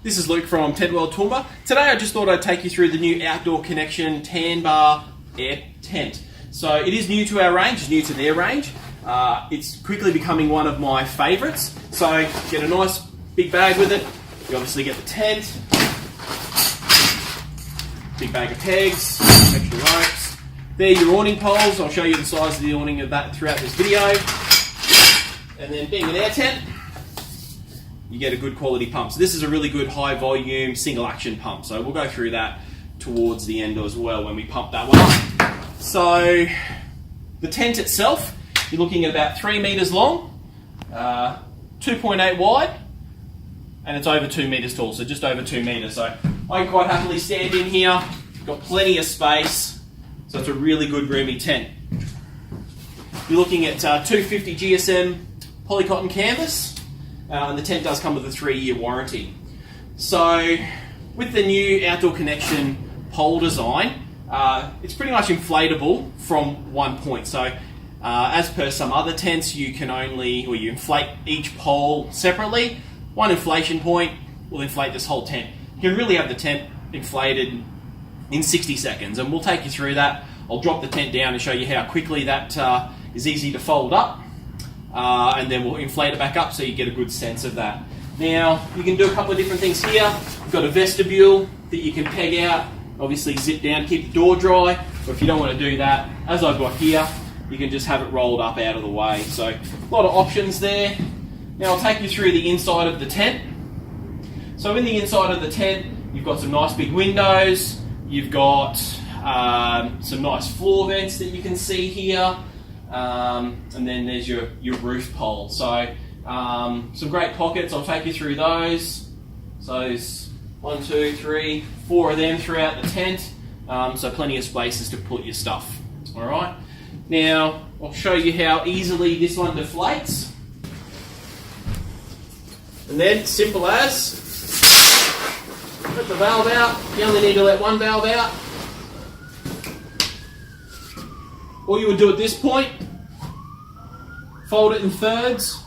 This is Luke from Tentworld Toowoomba. Today I just thought I'd take you through the new Outdoor Connection Tanbar Tent. So it is new to our range, it's new to their range. It's quickly becoming one of my favourites. So get a nice big bag with it. You obviously get the tent, big bag of pegs, extra ropes. They're your awning poles. I'll show you the size of the awning of that throughout this video. And then being an air tent, you get a good quality pump. So this is a really good high volume single action pump. So we'll go through that towards the end as well when we pump that one up. So the tent itself, you're looking at about 3 metres long, 2.8 wide, and it's over 2 metres tall, so just over 2 metres. So I can quite happily stand in here, got plenty of space, so it's a really good roomy tent. You're looking at 250 GSM polycotton canvas. And the tent does come with a 3-year warranty. So with the new Outdoor Connection pole design, it's pretty much inflatable from one point. So as per some other tents, you inflate each pole separately. One inflation point will inflate this whole tent. You can really have the tent inflated in 60 seconds, and we'll take you through that. I'll drop the tent down and show you how quickly that is easy to fold up. And then we'll inflate it back up so you get a good sense of that. Now, you can do a couple of different things here. You've got a vestibule that you can peg out, obviously zip down, keep the door dry, or if you don't want to do that, as I've got here, you can just have it rolled up out of the way. So, a lot of options there. Now, I'll take you through the inside of the tent. So, in the inside of the tent, you've got some nice big windows, you've got some nice floor vents that you can see here. And then there's your roof pole. So some great pockets. I'll take you through those. So there's 1, 2, 3, 4 of them throughout the tent. So plenty of spaces to put your stuff. All right. Now I'll show you how easily this one deflates. And then simple as let the valve out. You only need to let one valve out. All you would do at this point, fold it in thirds,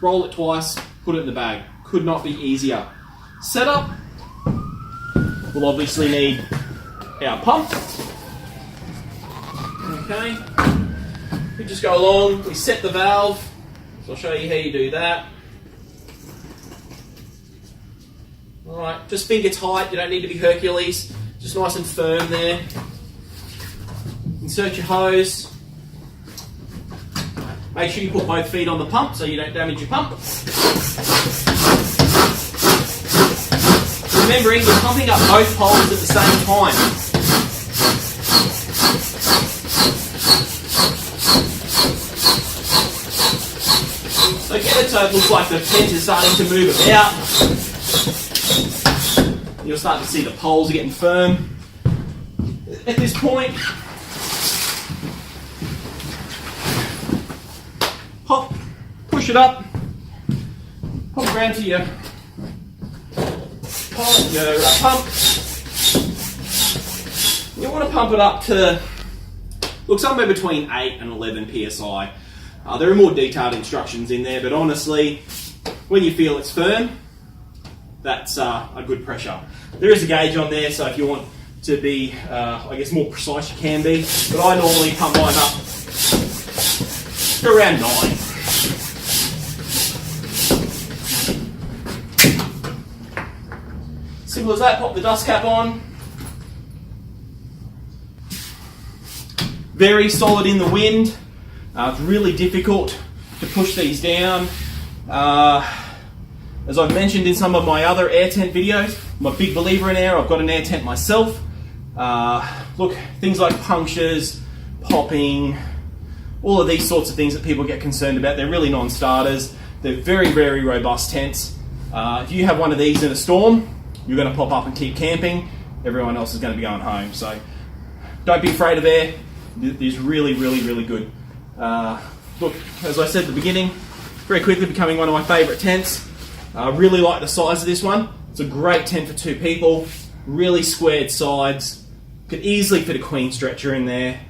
roll it twice, put it in the bag. Could not be easier. Setup, we'll obviously need our pump. Okay, we just go along, we set the valve, so I'll show you how you do that. Alright, just finger tight, you don't need to be Hercules, just nice and firm there. Insert your hose. Make sure you put both feet on the pump so you don't damage your pump. Remembering you're pumping up both poles at the same time. So get it so it looks like the tent is starting to move about. You'll start to see the poles are getting firm. At this point, pop, push it up, pop it around to your pump. You want to pump it up to, look, somewhere between 8 and 11 psi. There are more detailed instructions in there, but honestly, when you feel it's firm, that's a good pressure. There is a gauge on there, so if you want to be, I guess, more precise, you can be, but I normally pump mine up to around 9. Simple as that, pop the dust cap on. Very solid in the wind. It's really difficult to push these down. As I've mentioned in some of my other air tent videos, I'm a big believer in air. I've got an air tent myself. Look, things like punctures, popping, all of these sorts of things that people get concerned about, they're really non-starters. They're very, very robust tents. If you have one of these in a storm, you're going to pop up and keep camping. Everyone else is going to be going home. So don't be afraid of air. It's really, really, really good. Look, as I said at the beginning, very quickly becoming one of my favourite tents. I really like the size of this one. It's a great tent for 2 people. Really squared sides. Could easily fit a queen stretcher in there.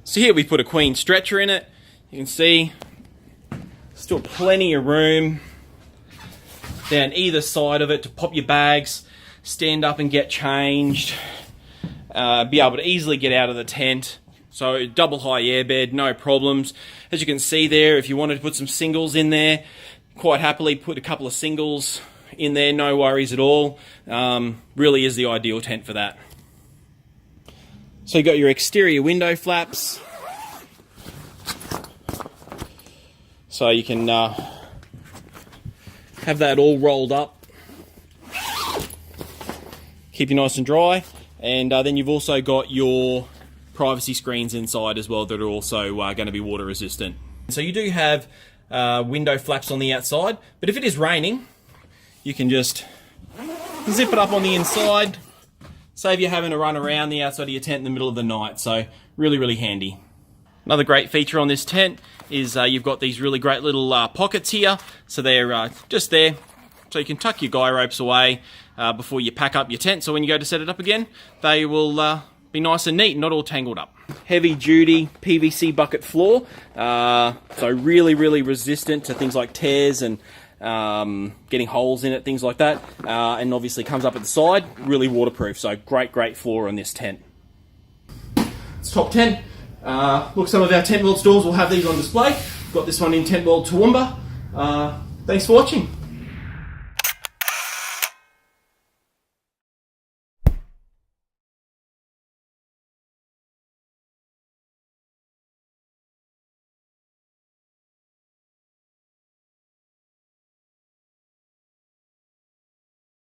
So here we've put a queen stretcher in it. You can see still plenty of room. down either side of it to pop your bags, stand up and get changed, be able to easily get out of the tent. So double high airbed, no problems. As you can see there, if you wanted to put some singles in there, quite happily put a couple of singles in there, no worries at all. Really is the ideal tent for that. So you got your exterior window flaps. So you can have that all rolled up. Keep you nice and dry. And then you've also got your privacy screens inside as well that are also going to be water resistant. So you do have window flaps on the outside, but if it is raining, you can just zip it up on the inside, save you having to run around the outside of your tent in the middle of the night. So really, really handy. Another great feature on this tent is you've got these really great little pockets here. So they're just there, so you can tuck your guy ropes away before you pack up your tent. So when you go to set it up again, they will be nice and neat, not all tangled up. Heavy duty PVC bucket floor, so really, really resistant to things like tears and getting holes in it, things like that. And obviously comes up at the side, really waterproof. So great floor on this tent. It's top 10. Look, some of our Tentworld stores will have these on display. Got this one in Tentworld Toowoomba. Thanks for watching.